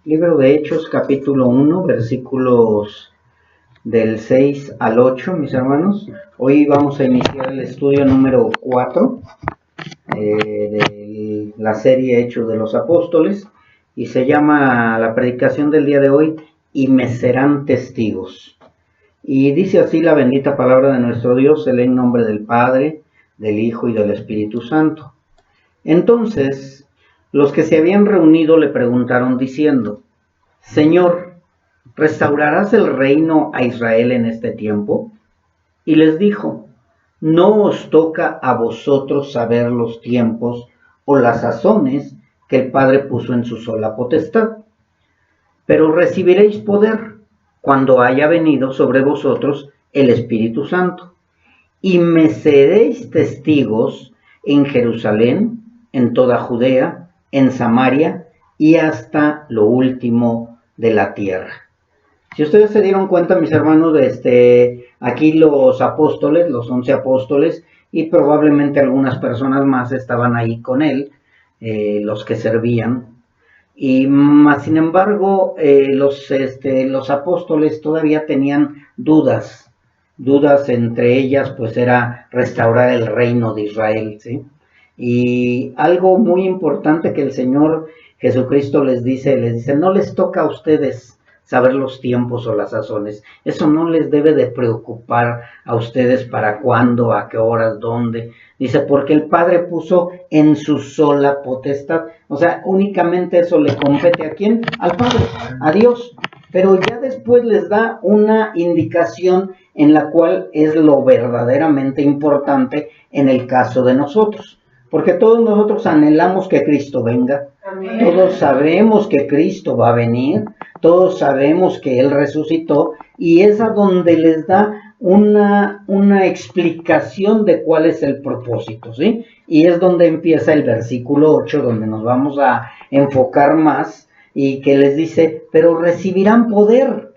Libro de Hechos, capítulo 1, versículos del 6 al 8, mis hermanos. Hoy vamos a iniciar el estudio número 4 de la serie Hechos de los Apóstoles, y se llama la predicación del día de hoy, y me serán testigos. Y dice así la bendita palabra de nuestro Dios: se lee en nombre del Padre, del Hijo y del Espíritu Santo. Entonces, los que se habían reunido le preguntaron diciendo: Señor, ¿restaurarás el reino a Israel en este tiempo? Y les dijo: no os toca a vosotros saber los tiempos o las sazones que el Padre puso en su sola potestad, pero recibiréis poder cuando haya venido sobre vosotros el Espíritu Santo, y me seréis testigos en Jerusalén, en toda Judea, en Samaria y hasta lo último de la tierra. Si ustedes se dieron cuenta, mis hermanos, aquí los apóstoles, los 11 apóstoles, y probablemente algunas personas más estaban ahí con él, los que servían. Y más sin embargo, los apóstoles todavía tenían dudas entre ellas, pues era restaurar el reino de Israel, ¿sí? Y algo muy importante que el Señor Jesucristo les dice: no les toca a ustedes saber los tiempos o las sazones. Eso no les debe de preocupar a ustedes para cuándo, a qué horas, dónde. Dice, porque el Padre puso en su sola potestad. O sea, únicamente eso le compete ¿a quién? Al Padre, a Dios. Pero ya después les da una indicación en la cual es lo verdaderamente importante en el caso de nosotros. Porque todos nosotros anhelamos que Cristo venga. Amén. Todos sabemos que Cristo va a venir. Todos sabemos que Él resucitó. Y es a donde les da una explicación de cuál es el propósito, ¿sí? Y es donde empieza el versículo 8, donde nos vamos a enfocar más. Y que les dice: pero recibirán poder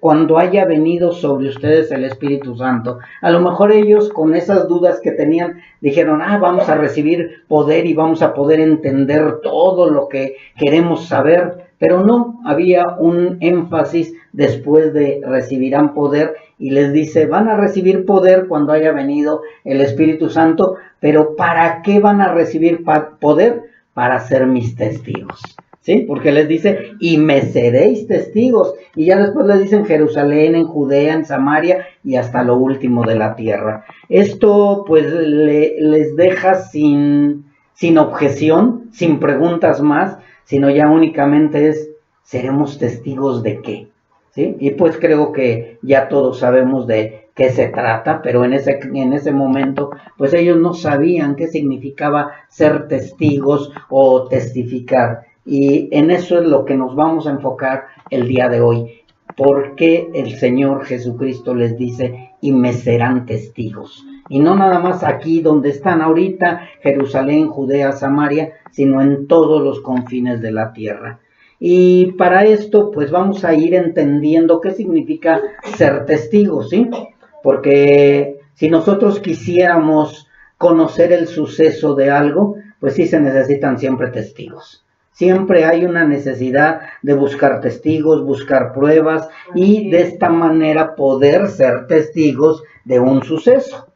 cuando haya venido sobre ustedes el Espíritu Santo. A lo mejor ellos, con esas dudas que tenían, dijeron: vamos a recibir poder y vamos a poder entender todo lo que queremos saber. Pero no, había un énfasis después de recibirán poder, y les dice: van a recibir poder cuando haya venido el Espíritu Santo. Pero ¿para qué van a recibir poder? Para ser mis testigos. ¿Sí? Porque les dice: y me seréis testigos. Y ya después les dicen: Jerusalén, en Judea, en Samaria y hasta lo último de la tierra. Esto pues les deja sin objeción, sin preguntas más, sino ya únicamente es: ¿seremos testigos de qué? ¿Sí? Y pues creo que ya todos sabemos de qué se trata, pero en ese momento pues ellos no sabían qué significaba ser testigos o testificar. Y en eso es lo que nos vamos a enfocar el día de hoy. ¿Por qué el Señor Jesucristo les dice: y me serán testigos? Y no nada más aquí donde están ahorita, Jerusalén, Judea, Samaria, sino en todos los confines de la tierra. Y para esto, pues vamos a ir entendiendo qué significa ser testigos, ¿sí? Porque si nosotros quisiéramos conocer el suceso de algo, pues sí se necesitan siempre testigos. Siempre hay una necesidad de buscar testigos, buscar pruebas, y de esta manera poder ser testigos de un suceso.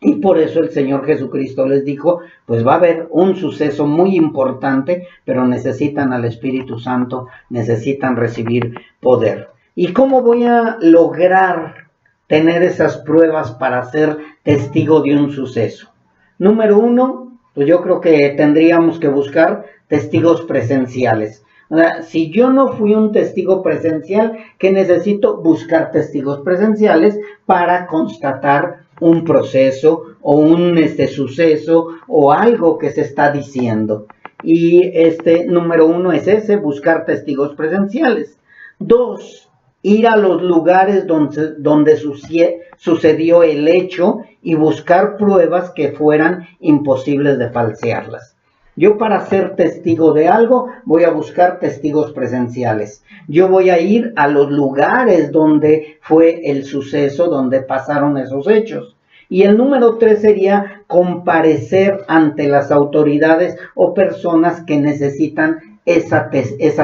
Y por eso el Señor Jesucristo les dijo: pues va a haber un suceso muy importante, pero necesitan al Espíritu Santo, necesitan recibir poder. ¿Y cómo voy a lograr tener esas pruebas para ser testigo de un suceso? Número 1, pues yo creo que tendríamos que buscar testigos presenciales. O sea, si yo no fui un testigo presencial, ¿qué necesito? Buscar testigos presenciales para constatar un proceso o un suceso o algo que se está diciendo. Y número 1 es ese: buscar testigos presenciales. 2, ir a los lugares donde sucedió el hecho y buscar pruebas que fueran imposibles de falsearlas. Yo, para ser testigo de algo, voy a buscar testigos presenciales. Yo voy a ir a los lugares donde fue el suceso, donde pasaron esos hechos. Y el número 3 sería comparecer ante las autoridades o personas que necesitan esa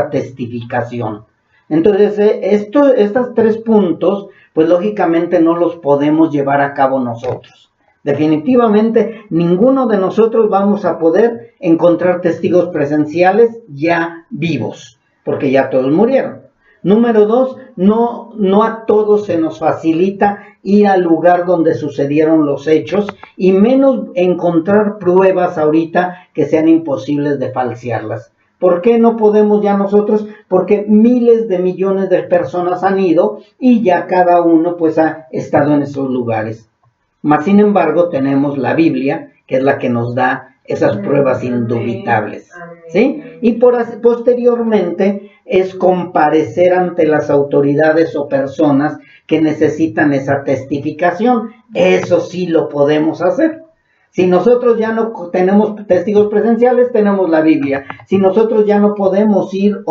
testificación. Entonces, estos 3 puntos, pues lógicamente no los podemos llevar a cabo nosotros. Definitivamente, ninguno de nosotros vamos a poder encontrar testigos presenciales ya vivos, porque ya todos murieron. Número 2, no a todos se nos facilita ir al lugar donde sucedieron los hechos, y menos encontrar pruebas ahorita que sean imposibles de falsearlas. ¿Por qué no podemos ya nosotros? Porque miles de millones de personas han ido y ya cada uno pues ha estado en esos lugares. Mas sin embargo tenemos la Biblia, que es la que nos da esas pruebas indubitables, ¿sí? Y posteriormente es comparecer ante las autoridades o personas que necesitan esa testificación. Eso sí lo podemos hacer. Si nosotros ya no tenemos testigos presenciales, tenemos la Biblia. Si nosotros ya no podemos ir,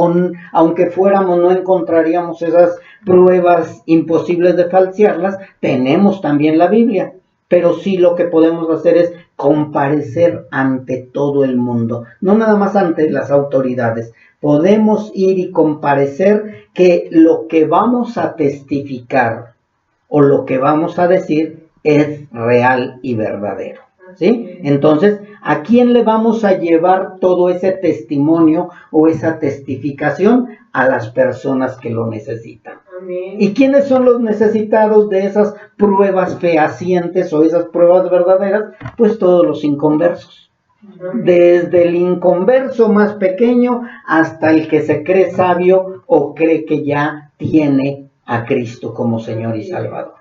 aunque fuéramos, no encontraríamos esas pruebas imposibles de falsearlas, tenemos también la Biblia. Pero sí lo que podemos hacer es comparecer ante todo el mundo, no nada más ante las autoridades. Podemos ir y comparecer que lo que vamos a testificar o lo que vamos a decir es real y verdadero, ¿sí? Entonces, ¿a quién le vamos a llevar todo ese testimonio o esa testificación? A las personas que lo necesitan. Amén. ¿Y quiénes son los necesitados de esas pruebas fehacientes o esas pruebas verdaderas? Pues todos los inconversos. Amén. Desde el inconverso más pequeño hasta el que se cree sabio o cree que ya tiene a Cristo como Señor y Salvador.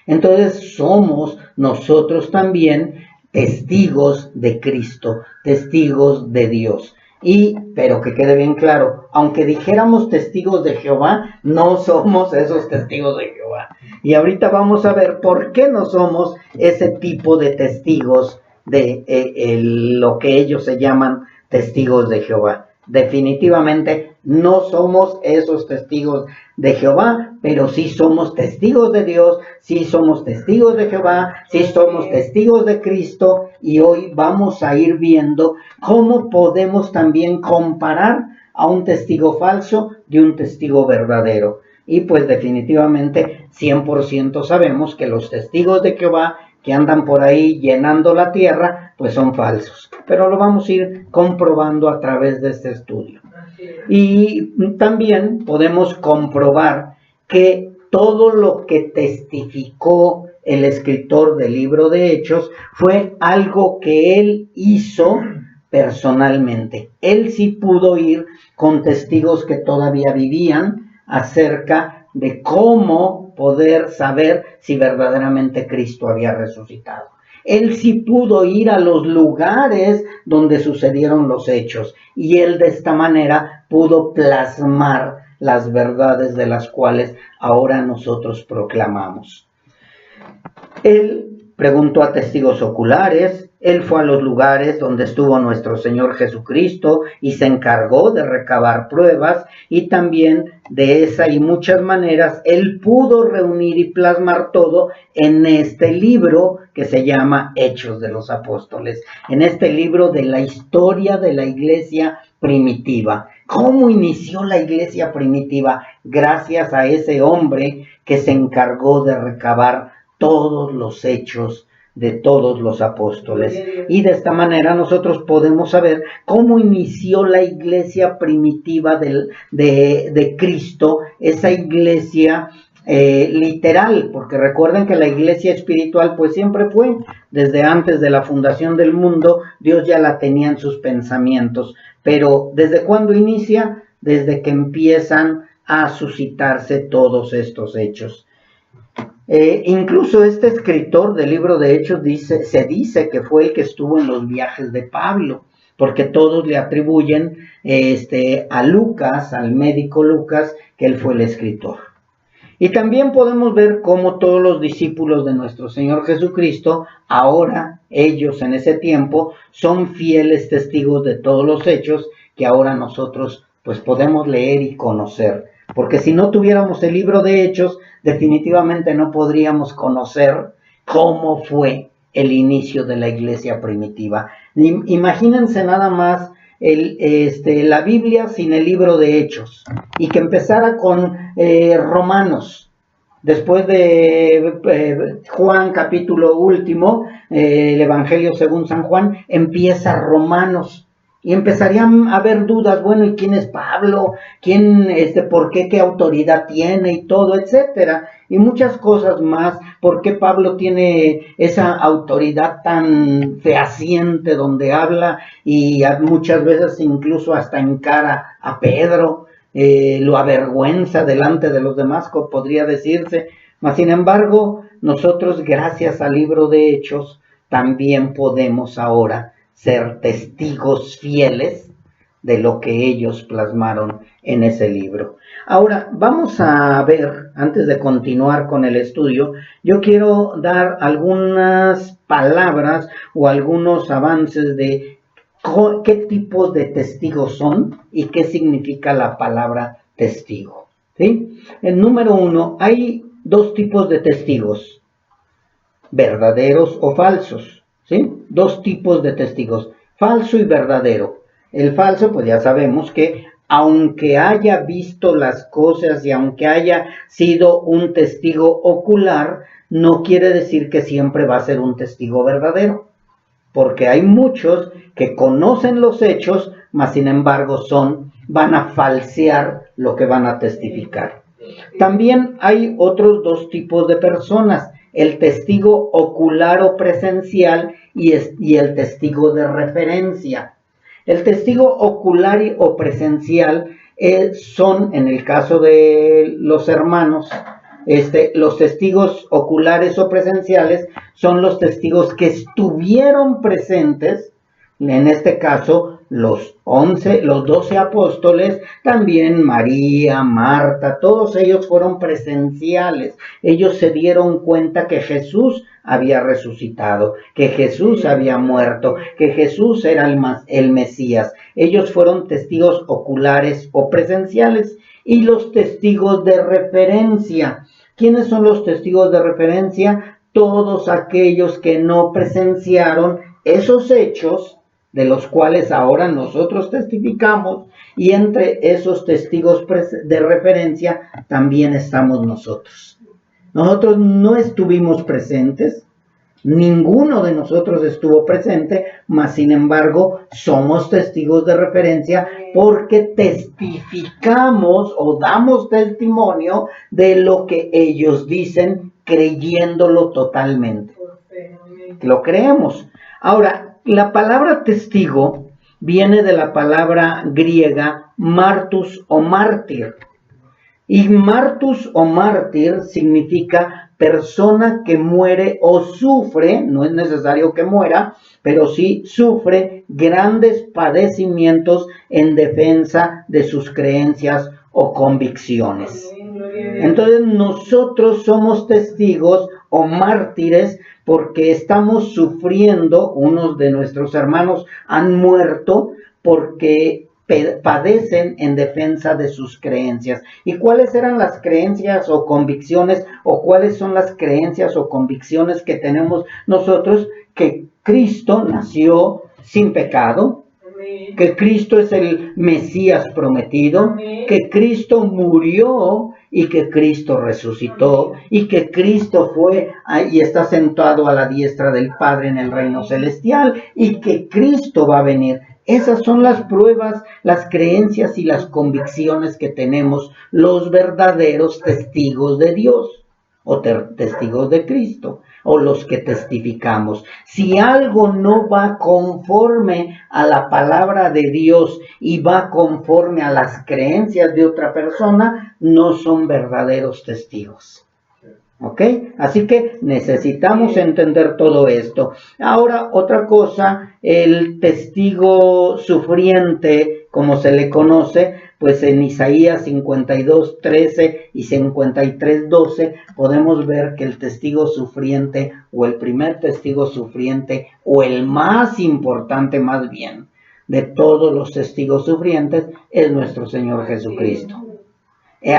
Entonces somos nosotros también testigos de Cristo, testigos de Dios. Pero que quede bien claro, aunque dijéramos testigos de Jehová, no somos esos testigos de Jehová. Y ahorita vamos a ver por qué no somos ese tipo de testigos de lo que ellos se llaman testigos de Jehová. Definitivamente no somos esos testigos de Jehová, pero sí somos testigos de Dios, sí somos testigos de Jehová, sí somos testigos de Cristo, y hoy vamos a ir viendo cómo podemos también comparar a un testigo falso de un testigo verdadero. Y pues definitivamente 100% sabemos que los testigos de Jehová que andan por ahí llenando la tierra, pues son falsos. Pero lo vamos a ir comprobando a través de este estudio. Y también podemos comprobar que todo lo que testificó el escritor del libro de Hechos fue algo que él hizo personalmente. Él sí pudo ir con testigos que todavía vivían acerca de cómo poder saber si verdaderamente Cristo había resucitado. Él sí pudo ir a los lugares donde sucedieron los hechos, y él de esta manera pudo plasmar las verdades de las cuales ahora nosotros proclamamos. Él preguntó a testigos oculares, él fue a los lugares donde estuvo nuestro Señor Jesucristo y se encargó de recabar pruebas, y también de esa y muchas maneras él pudo reunir y plasmar todo en este libro que se llama Hechos de los Apóstoles, en este libro de la historia de la iglesia primitiva. ¿Cómo inició la iglesia primitiva? Gracias a ese hombre que se encargó de recabar todos los hechos de todos los apóstoles. Y de esta manera nosotros podemos saber cómo inició la iglesia primitiva de Cristo, esa iglesia literal, porque recuerden que la iglesia espiritual pues siempre fue, desde antes de la fundación del mundo, Dios ya la tenía en sus pensamientos. Pero ¿desde cuándo inicia? Desde que empiezan a suscitarse todos estos hechos. Incluso este escritor del libro de Hechos se dice que fue el que estuvo en los viajes de Pablo, porque todos le atribuyen a Lucas, al médico Lucas, que él fue el escritor. Y también podemos ver cómo todos los discípulos de nuestro Señor Jesucristo, ahora ellos en ese tiempo, son fieles testigos de todos los hechos que ahora nosotros pues podemos leer y conocer. Porque si no tuviéramos el libro de Hechos, definitivamente no podríamos conocer cómo fue el inicio de la iglesia primitiva. Imagínense nada más la Biblia sin el libro de Hechos y que empezara con Romanos. Después de Juan capítulo último, el Evangelio según San Juan, empieza Romanos. Y empezarían a haber dudas, bueno, ¿y quién es Pablo? ¿Quién, por qué, qué autoridad tiene y todo, etcétera? Y muchas cosas más, ¿por qué Pablo tiene esa autoridad tan fehaciente donde habla y muchas veces incluso hasta encara a Pedro? Lo avergüenza delante de los demás, podría decirse. Mas, sin embargo, nosotros, gracias al libro de Hechos, también podemos ahora ser testigos fieles de lo que ellos plasmaron en ese libro. Ahora, vamos a ver, antes de continuar con el estudio, yo quiero dar algunas palabras o algunos avances de qué tipos de testigos son y qué significa la palabra testigo. ¿Sí? El número 1, hay dos tipos de testigos, verdaderos o falsos. ¿Sí? Dos tipos de testigos, falso y verdadero. El falso, pues ya sabemos que aunque haya visto las cosas y aunque haya sido un testigo ocular, no quiere decir que siempre va a ser un testigo verdadero. Porque hay muchos que conocen los hechos, mas sin embargo van a falsear lo que van a testificar. También hay otros dos tipos de personas, el testigo ocular o presencial y el testigo de referencia. El testigo ocular o presencial son, en el caso de los hermanos, los testigos oculares o presenciales son los testigos que estuvieron presentes, en este caso los 12 apóstoles, también María, Marta, todos ellos fueron presenciales. Ellos se dieron cuenta que Jesús había resucitado, que Jesús había muerto, que Jesús era el Mesías. Ellos fueron testigos oculares o presenciales. Y los testigos de referencia. ¿Quiénes son los testigos de referencia? Todos aquellos que no presenciaron esos hechos de los cuales ahora nosotros testificamos, y entre esos testigos de referencia también estamos nosotros. Nosotros no estuvimos presentes, ninguno de nosotros estuvo presente, mas sin embargo somos testigos de referencia porque testificamos o damos testimonio de lo que ellos dicen, creyéndolo totalmente. Lo creemos. Ahora, la palabra testigo viene de la palabra griega martus o mártir. Y martus o mártir significa persona que muere o sufre, no es necesario que muera, pero sí sufre grandes padecimientos en defensa de sus creencias o convicciones. Entonces nosotros somos testigos o mártires porque estamos sufriendo, unos de nuestros hermanos han muerto porque padecen en defensa de sus creencias. ¿Y cuáles eran las creencias o convicciones, o cuáles son las creencias o convicciones que tenemos nosotros? Que Cristo nació sin pecado, que Cristo es el Mesías prometido, que Cristo murió y que Cristo resucitó y que Cristo fue y está sentado a la diestra del Padre en el reino celestial y que Cristo va a venir. Esas son las pruebas, las creencias y las convicciones que tenemos los verdaderos testigos de Dios o testigos de Cristo, o los que testificamos. Si algo no va conforme a la palabra de Dios y va conforme a las creencias de otra persona, no son verdaderos testigos. ¿Ok? Así que necesitamos entender todo esto. Ahora, otra cosa, el testigo sufriente, como se le conoce, pues en Isaías 52:13 y 53:12 podemos ver que el testigo sufriente, o el primer testigo sufriente, o el más importante más bien, de todos los testigos sufrientes, es nuestro Señor Jesucristo.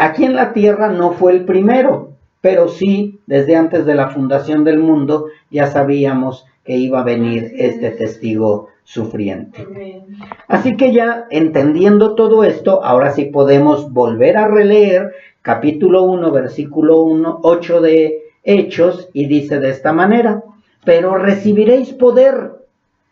Aquí en la tierra no fue el primero, pero sí, desde antes de la fundación del mundo, ya sabíamos que iba a venir este testigo sufriente. Así que ya entendiendo todo esto, ahora sí podemos volver a releer capítulo 1, versículo 8 de Hechos, y dice de esta manera: pero recibiréis poder.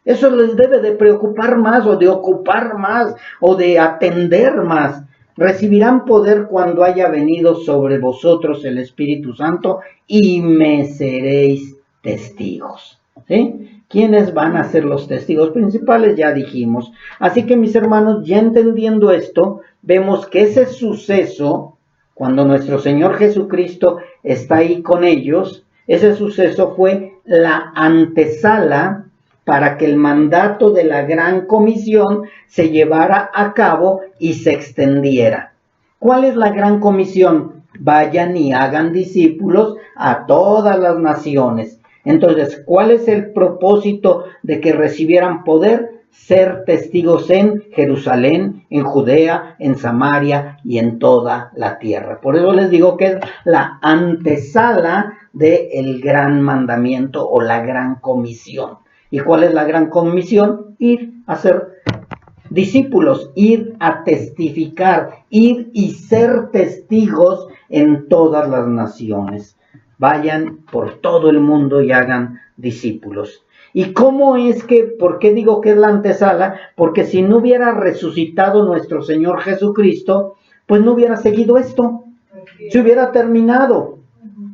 Eso les debe de preocupar más, o de ocupar más, o de atender más. Recibirán poder cuando haya venido sobre vosotros el Espíritu Santo, y me seréis testigos. ¿Sí? ¿Quiénes van a ser los testigos principales? Ya dijimos. Así que, mis hermanos, ya entendiendo esto, vemos que ese suceso, cuando nuestro Señor Jesucristo está ahí con ellos, ese suceso fue la antesala para que el mandato de la Gran Comisión se llevara a cabo y se extendiera. ¿Cuál es la Gran Comisión? Vayan y hagan discípulos a todas las naciones. Entonces, ¿cuál es el propósito de que recibieran poder? Ser testigos en Jerusalén, en Judea, en Samaria y en toda la tierra. Por eso les digo que es la antesala del gran mandamiento o la gran comisión. ¿Y cuál es la gran comisión? Ir a ser discípulos, ir a testificar, ir y ser testigos en todas las naciones. Vayan por todo el mundo y hagan discípulos. ¿Y cómo es que, por qué digo que es la antesala? Porque si no hubiera resucitado nuestro Señor Jesucristo, pues no hubiera seguido esto, se hubiera terminado.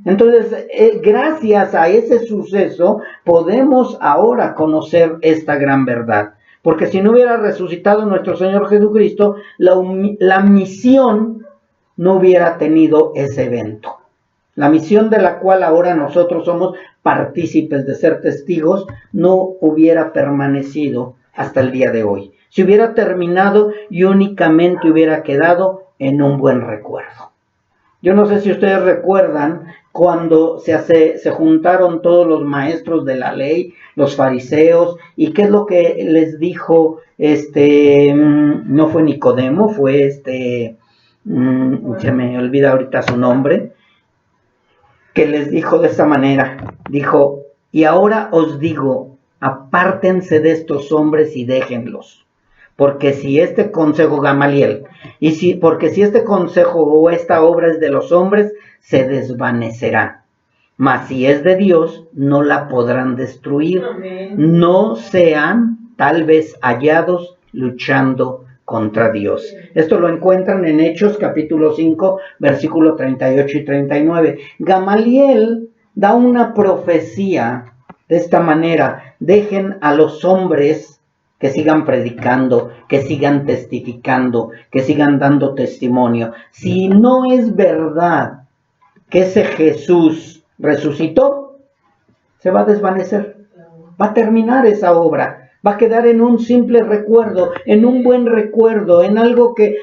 Entonces, gracias a ese suceso, podemos ahora conocer esta gran verdad. Porque si no hubiera resucitado nuestro Señor Jesucristo, la misión no hubiera tenido ese evento. La misión de la cual ahora nosotros somos partícipes de ser testigos, no hubiera permanecido hasta el día de hoy. Se hubiera terminado y únicamente hubiera quedado en un buen recuerdo. Yo no sé si ustedes recuerdan cuando se juntaron todos los maestros de la ley, los fariseos, y qué es lo que les dijo, no fue Nicodemo, fue se me olvida ahorita su nombre, que les dijo de esta manera, dijo: y ahora os digo, apártense de estos hombres y déjenlos. Porque si este consejo, Gamaliel, porque si este consejo o esta obra es de los hombres, se desvanecerá. Mas si es de Dios, no la podrán destruir. Amén. No sean tal vez hallados luchando contra Dios. Esto lo encuentran en Hechos capítulo 5, versículo 38 y 39. Gamaliel da una profecía de esta manera: dejen a los hombres que sigan predicando, que sigan testificando, que sigan dando testimonio. Si no es verdad que ese Jesús resucitó, se va a desvanecer. Va a terminar esa obra. Va a quedar en un simple recuerdo, en un buen recuerdo, en algo que,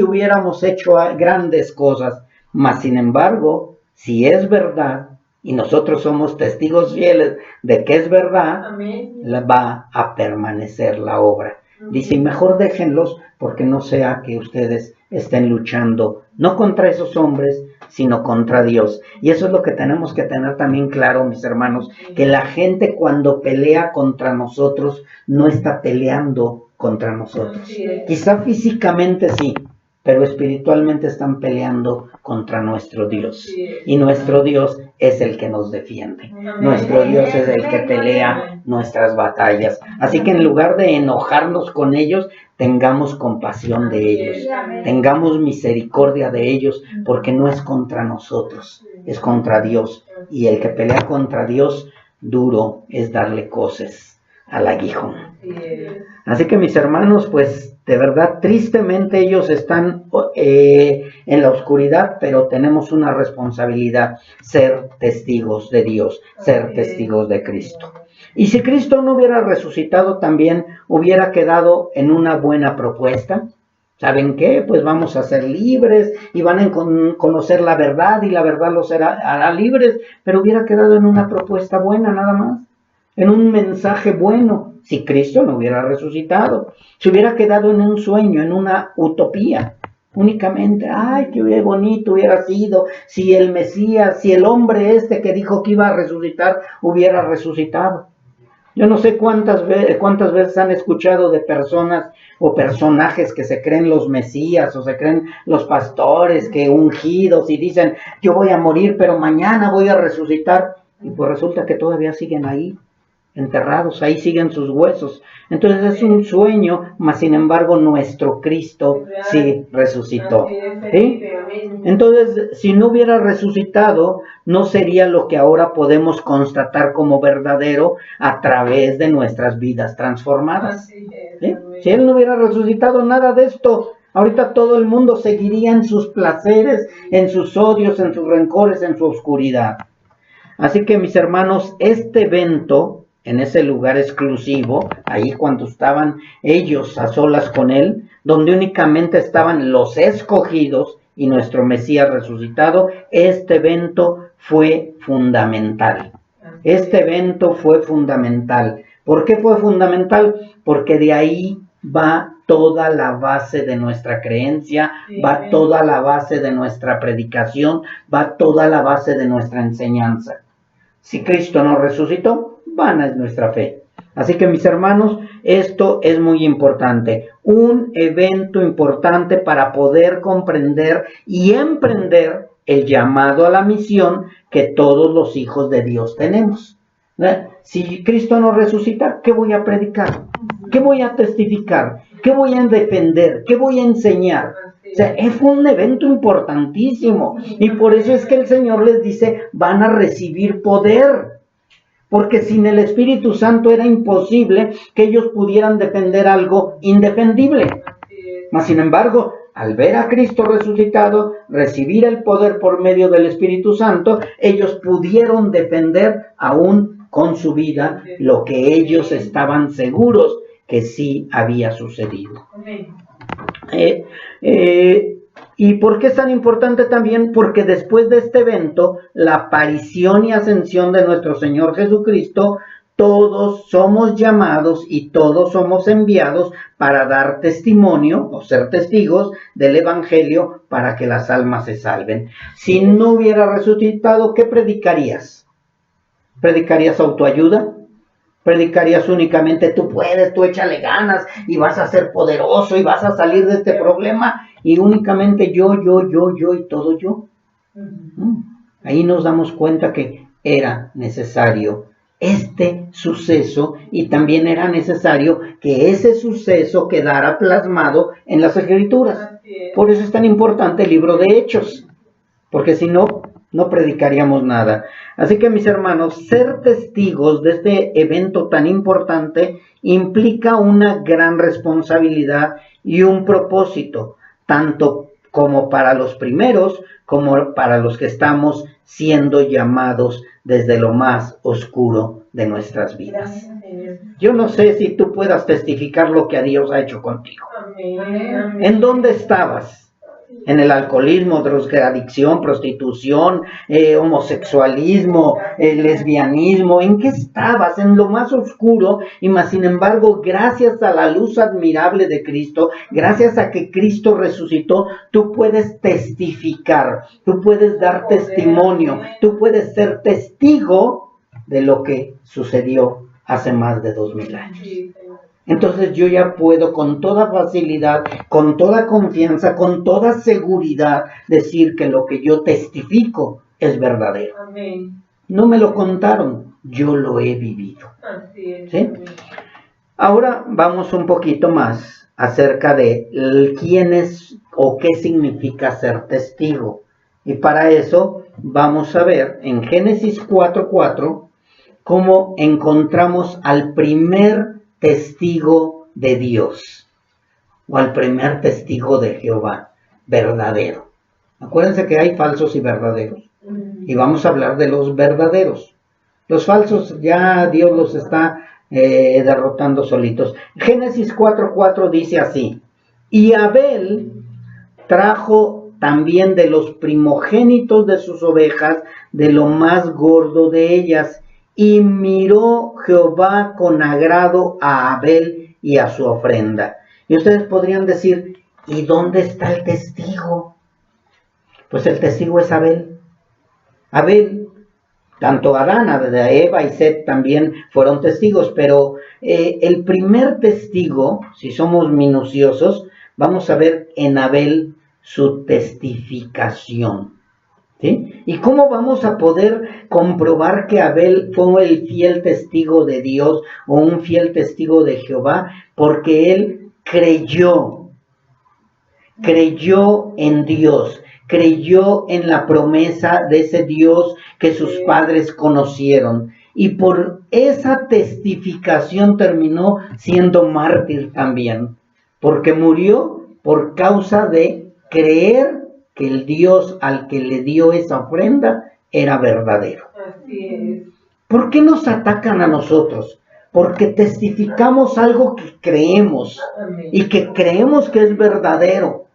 hubiéramos hecho grandes cosas. Mas, sin embargo, si es verdad, y nosotros somos testigos fieles de que es verdad, amén, va a permanecer la obra. Amén. Dice: mejor déjenlos, porque no sea que ustedes estén luchando, no contra esos hombres, sino contra Dios. Y eso es lo que tenemos que tener también claro, mis hermanos, que la gente cuando pelea contra nosotros, no está peleando contra nosotros. Quizá físicamente sí, pero espiritualmente están peleando contra nuestro Dios. Y nuestro Dios es el que nos defiende. Nuestro Dios es el que pelea nuestras batallas. Así que en lugar de enojarnos con ellos, tengamos compasión de ellos. Tengamos misericordia de ellos, porque no es contra nosotros, es contra Dios. Y el que pelea contra Dios, duro es darle coces al aguijón. Así que, mis hermanos, pues de verdad, tristemente ellos están en la oscuridad, pero tenemos una responsabilidad: ser testigos de Dios, ser testigos de Cristo. Y si Cristo no hubiera resucitado, también hubiera quedado en una buena propuesta. ¿Saben qué? Pues vamos a ser libres y van a conocer la verdad, y la verdad los hará libres, pero hubiera quedado en una propuesta buena nada más, en un mensaje bueno. Si Cristo no hubiera resucitado, se hubiera quedado en un sueño, en una utopía, únicamente. Qué bonito hubiera sido si el Mesías, si el hombre que dijo que iba a resucitar, hubiera resucitado. Yo no sé cuántas veces han escuchado de personas o personajes que se creen los mesías o se creen los pastores, que ungidos y dicen, yo voy a morir, pero mañana voy a resucitar. Y pues resulta que todavía siguen ahí, enterrados, ahí siguen sus huesos. Entonces es un sueño, mas sin embargo nuestro Cristo sí resucitó. ¿Sí? Entonces, si no hubiera resucitado, no sería lo que ahora podemos constatar como verdadero a través de nuestras vidas transformadas. ¿Sí? Si Él no hubiera resucitado, nada de esto. Ahorita todo el mundo seguiría en sus placeres, en sus odios, en sus rencores, en su oscuridad. Así que mis hermanos, este evento, en ese lugar exclusivo, ahí cuando estaban ellos a solas con Él, donde únicamente estaban los escogidos y nuestro Mesías resucitado, este evento fue fundamental. Este evento fue fundamental. ¿Por qué fue fundamental? Porque de ahí va toda la base de nuestra creencia, va toda la base de nuestra predicación, va toda la base de nuestra enseñanza. Si Cristo no resucitó, vana es nuestra fe. Así que mis hermanos, esto es muy importante. Un evento importante para poder comprender y emprender el llamado a la misión que todos los hijos de Dios tenemos. Si Cristo no resucita, ¿qué voy a predicar? ¿Qué voy a testificar? ¿Qué voy a defender? ¿Qué voy a enseñar? O sea, fue un evento importantísimo y por eso es que el Señor les dice, van a recibir poder, porque sin el Espíritu Santo era imposible que ellos pudieran defender algo indefendible. Mas sin embargo, al ver a Cristo resucitado, recibir el poder por medio del Espíritu Santo, ellos pudieron defender aún con su vida lo que ellos estaban seguros que sí había sucedido. ¿Y por qué es tan importante también? Porque después de este evento, la aparición y ascensión de nuestro Señor Jesucristo, todos somos llamados y todos somos enviados para dar testimonio o ser testigos del Evangelio para que las almas se salven. Si no hubiera resucitado, ¿qué predicarías? ¿Predicarías autoayuda? ¿Predicarías únicamente tú puedes, tú échale ganas y vas a ser poderoso y vas a salir de este problema y únicamente yo y todo yo? Ahí nos damos cuenta que era necesario este suceso y también era necesario que ese suceso quedara plasmado en las Escrituras. Por eso es tan importante el libro de Hechos, porque si no, no predicaríamos nada. Así que mis hermanos, ser testigos de este evento tan importante implica una gran responsabilidad y un propósito, tanto como para los primeros como para los que estamos siendo llamados desde lo más oscuro de nuestras vidas. Yo no sé si tú puedas testificar lo que Dios ha hecho contigo. ¿En dónde estabas? En el alcoholismo, drogadicción, prostitución, homosexualismo, lesbianismo. ¿En qué estabas? En lo más oscuro. Y más sin embargo, gracias a la luz admirable de Cristo, gracias a que Cristo resucitó, tú puedes testificar, tú puedes dar testimonio, tú puedes ser testigo de lo que sucedió hace más de 2000 años. Entonces yo ya puedo con toda facilidad, con toda confianza, con toda seguridad decir que lo que yo testifico es verdadero. Amén. No me lo contaron, yo lo he vivido. Así es. ¿Sí? Ahora vamos un poquito más acerca de quién es o qué significa ser testigo. Y para eso vamos a ver en Génesis 4:4 cómo encontramos al primer testigo de Dios o al primer testigo de Jehová, verdadero. Acuérdense que hay falsos y verdaderos y vamos a hablar de los verdaderos. Los falsos ya Dios los está derrotando solitos. Génesis 4:4 dice así: y Abel trajo también de los primogénitos de sus ovejas, de lo más gordo de ellas, y miró Jehová con agrado a Abel y a su ofrenda. Y ustedes podrían decir, ¿y dónde está el testigo? Pues el testigo es Abel. Abel Tanto Adán, Eva y Set también fueron testigos, pero el primer testigo, si somos minuciosos, vamos a ver en Abel su testificación. ¿Sí? ¿Y cómo vamos a poder comprobar que Abel fue el fiel testigo de Dios o un fiel testigo de Jehová? Porque él creyó en Dios, creyó en la promesa de ese Dios que sus padres conocieron. Y por esa testificación terminó siendo mártir también, porque murió por causa de creer que el Dios al que le dio esa ofrenda era verdadero. Así es. ¿Por qué nos atacan a nosotros? Porque testificamos algo que creemos y que creemos que es verdadero.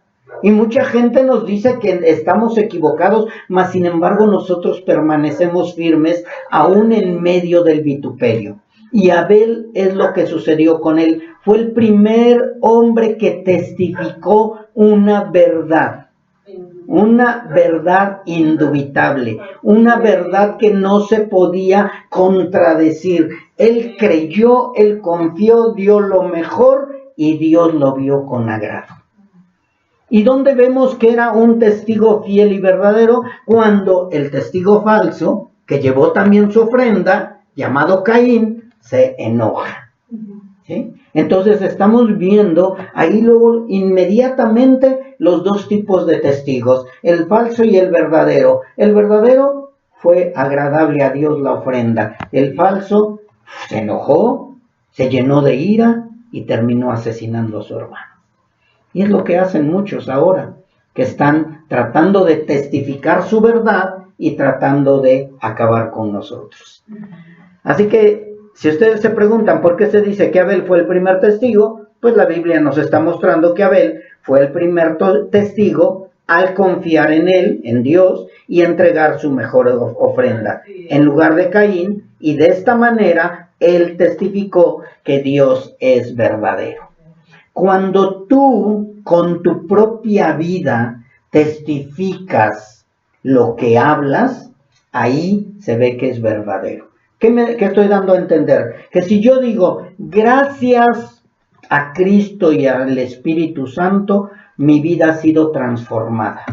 Y mucha gente nos dice que estamos equivocados, mas sin embargo nosotros permanecemos firmes aún en medio del vituperio. Y Abel es lo que sucedió con él. Fue el primer hombre que testificó una verdad indubitable, una verdad que no se podía contradecir. Él creyó, él confió, dio lo mejor y Dios lo vio con agrado. ¿Y dónde vemos que era un testigo fiel y verdadero? Cuando el testigo falso, que llevó también su ofrenda, llamado Caín, se enoja. ¿Sí? Entonces estamos viendo ahí luego inmediatamente los dos tipos de testigos, el falso y el verdadero. El verdadero fue agradable a Dios la ofrenda. El falso se enojó, se llenó de ira y terminó asesinando a su hermano. Y es lo que hacen muchos ahora, que están tratando de testificar su verdad y tratando de acabar con nosotros. Así que si ustedes se preguntan por qué se dice que Abel fue el primer testigo, pues la Biblia nos está mostrando que Abel fue el primer testigo al confiar en él, en Dios, y entregar su mejor ofrenda, en lugar de Caín, y de esta manera él testificó que Dios es verdadero. Cuando tú con tu propia vida testificas lo que hablas, ahí se ve que es verdadero. ¿Qué estoy dando a entender? Que si yo digo, gracias a Cristo y al Espíritu Santo, mi vida ha sido transformada.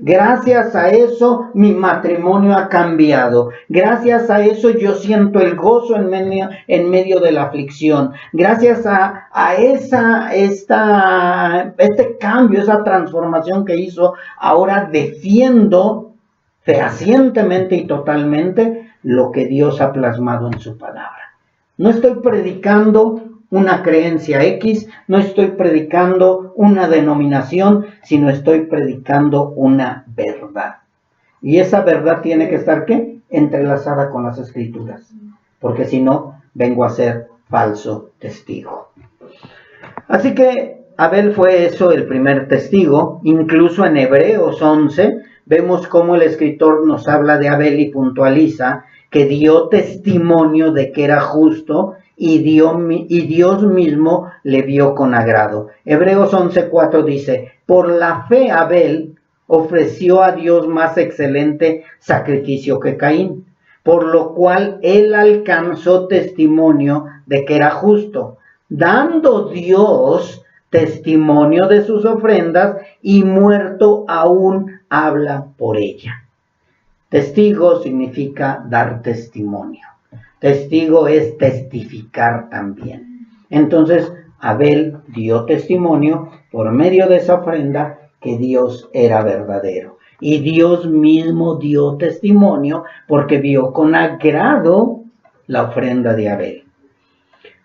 Gracias a eso, mi matrimonio ha cambiado. Gracias a eso, yo siento el gozo en medio de la aflicción. Gracias a este cambio, esa transformación que hizo, ahora defiendo fehacientemente y totalmente lo que Dios ha plasmado en su palabra. No estoy predicando una creencia X, no estoy predicando una denominación, sino estoy predicando una verdad. Y esa verdad tiene que estar, ¿qué? Entrelazada con las Escrituras, porque si no, vengo a ser falso testigo. Así que Abel fue eso, el primer testigo. Incluso en Hebreos 11 vemos cómo el escritor nos habla de Abel y puntualiza que dio testimonio de que era justo y Dios mismo le vio con agrado. Hebreos 11:4 dice, por la fe Abel ofreció a Dios más excelente sacrificio que Caín, por lo cual él alcanzó testimonio de que era justo, dando Dios testimonio de sus ofrendas y muerto aún habla por ella. Testigo significa dar testimonio. Testigo es testificar también. Entonces, Abel dio testimonio por medio de esa ofrenda que Dios era verdadero. Y Dios mismo dio testimonio porque vio con agrado la ofrenda de Abel.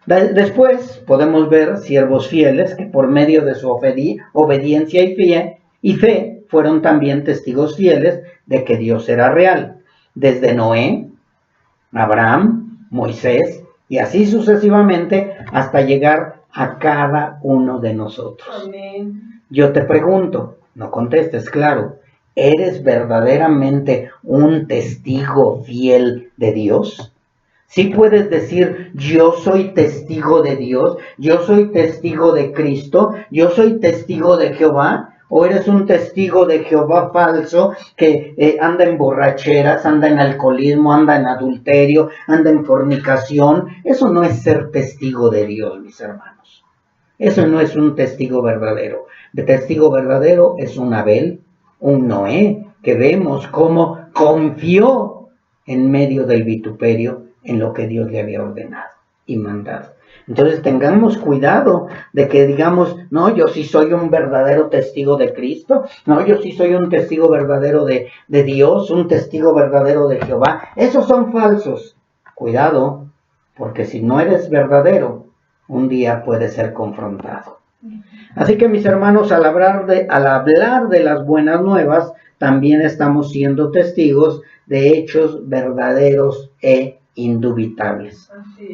Después podemos ver siervos fieles que por medio de su obediencia y fe fueron también testigos fieles de que Dios era real. Desde Noé, Abraham, Moisés y así sucesivamente hasta llegar a cada uno de nosotros. Amén. Yo te pregunto, no contestes, claro, ¿eres verdaderamente un testigo fiel de Dios? ¿Sí puedes decir, yo soy testigo de Dios, yo soy testigo de Cristo, yo soy testigo de Jehová? o eres un testigo de Jehová falso que anda en borracheras, anda en alcoholismo, anda en adulterio, anda en fornicación. Eso no es ser testigo de Dios, mis hermanos. Eso no es un testigo verdadero. El testigo verdadero es un Abel, un Noé, que vemos cómo confió en medio del vituperio en lo que Dios le había ordenado y mandado. Entonces tengamos cuidado de que digamos, no, yo sí soy un verdadero testigo de Cristo, no, yo sí soy un testigo verdadero de Dios, un testigo verdadero de Jehová. Esos son falsos. Cuidado, porque si no eres verdadero, un día puedes ser confrontado. Así que mis hermanos, al hablar de las buenas nuevas, también estamos siendo testigos de hechos verdaderos e indubitables.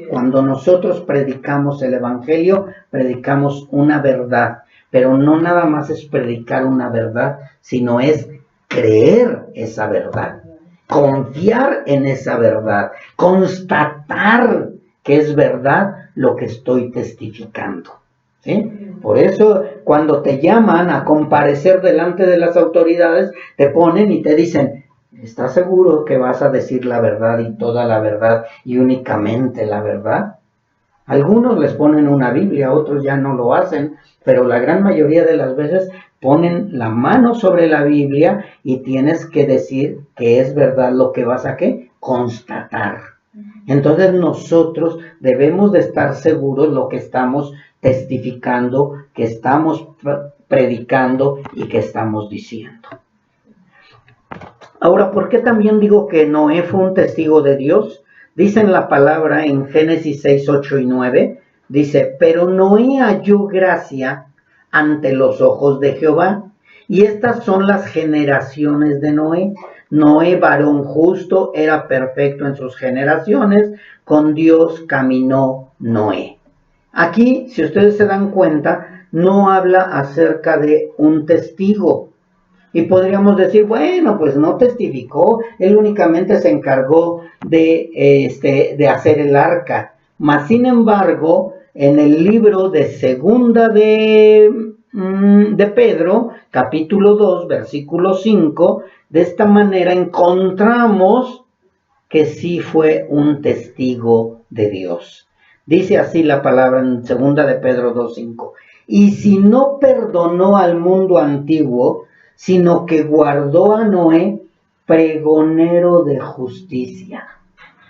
Cuando nosotros predicamos el Evangelio, predicamos una verdad, pero no nada más es predicar una verdad, sino es creer esa verdad, confiar en esa verdad, constatar que es verdad lo que estoy testificando. ¿Sí? Por eso, cuando te llaman a comparecer delante de las autoridades, te ponen y te dicen, ¿estás seguro que vas a decir la verdad y toda la verdad y únicamente la verdad? Algunos les ponen una Biblia, otros ya no lo hacen, pero la gran mayoría de las veces ponen la mano sobre la Biblia y tienes que decir que es verdad lo que vas a ¿qué? Constatar. Entonces nosotros debemos de estar seguros lo que estamos testificando, que estamos predicando y que estamos diciendo. Ahora, ¿por qué también digo que Noé fue un testigo de Dios? Dice en la palabra en Génesis 6, 8 y 9, dice, pero Noé halló gracia ante los ojos de Jehová. Y estas son las generaciones de Noé. Noé, varón justo, era perfecto en sus generaciones. Con Dios caminó Noé. Aquí, si ustedes se dan cuenta, no habla acerca de un testigo. Y podríamos decir, bueno, pues no testificó, él únicamente se encargó de hacer el arca. Mas, sin embargo, en el libro de Segunda de Pedro, capítulo 2, versículo 5, de esta manera encontramos que sí fue un testigo de Dios. Dice así la palabra en Segunda de Pedro 2:5. Y si no perdonó al mundo antiguo, sino que guardó a Noé, pregonero de justicia.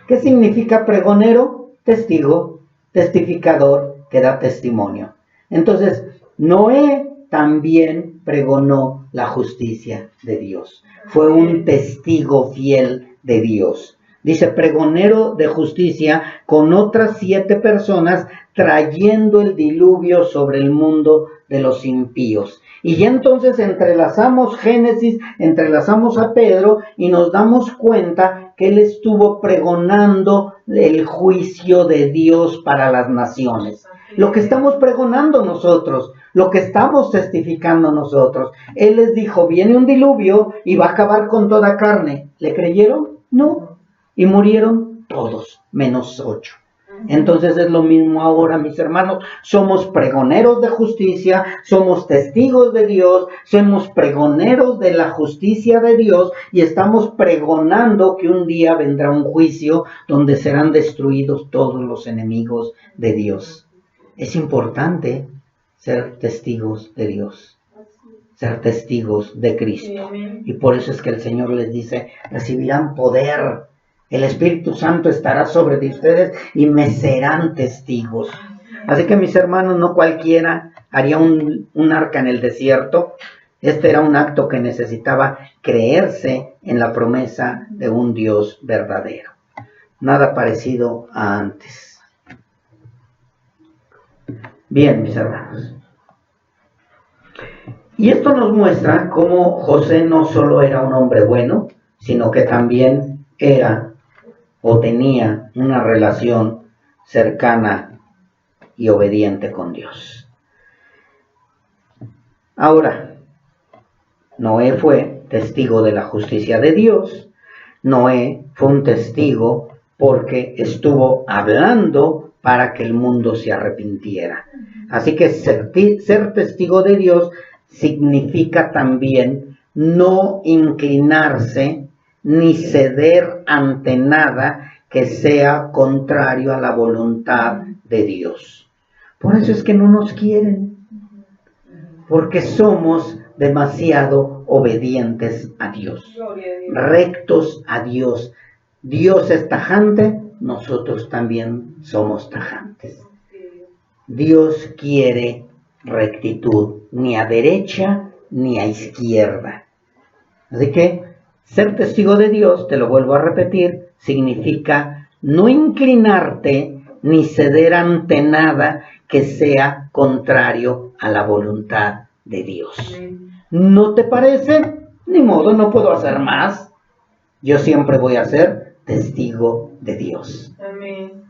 ¿Qué significa pregonero? Testigo, testificador, que da testimonio. Entonces, Noé también pregonó la justicia de Dios. Fue un testigo fiel de Dios. Dice, pregonero de justicia con otras 7 personas trayendo el diluvio sobre el mundo de los impíos. Y ya entonces entrelazamos Génesis, entrelazamos a Pedro y nos damos cuenta que él estuvo pregonando el juicio de Dios para las naciones. Lo que estamos pregonando nosotros, lo que estamos testificando nosotros. Él les dijo, viene un diluvio y va a acabar con toda carne. ¿Le creyeron? No. Y murieron todos, menos 8. Entonces es lo mismo ahora, mis hermanos. Somos pregoneros de justicia, somos testigos de Dios, somos pregoneros de la justicia de Dios y estamos pregonando que un día vendrá un juicio donde serán destruidos todos los enemigos de Dios. Es importante ser testigos de Dios, ser testigos de Cristo. Y por eso es que el Señor les dice, recibirán poder. El Espíritu Santo estará sobre de ustedes y me serán testigos. Así que mis hermanos, no cualquiera haría un arca en el desierto. Este era un acto que necesitaba creerse en la promesa de un Dios verdadero. Nada parecido a antes. Bien, mis hermanos. Y esto nos muestra cómo José no solo era un hombre bueno, sino que también era o tenía una relación cercana y obediente con Dios. Ahora, Noé fue testigo de la justicia de Dios. Noé fue un testigo porque estuvo hablando para que el mundo se arrepintiera. Así que ser testigo de Dios significa también no inclinarse ni ceder ante nada que sea contrario a la voluntad de Dios. Por eso es que no nos quieren, porque somos demasiado obedientes a Dios, rectos a Dios. Dios es tajante, nosotros también somos tajantes. Dios quiere rectitud, ni a derecha ni a izquierda. Así que ser testigo de Dios, te lo vuelvo a repetir, significa no inclinarte ni ceder ante nada que sea contrario a la voluntad de Dios. ¿No te parece? Ni modo, no puedo hacer más. Yo siempre voy a ser testigo de Dios. Amén.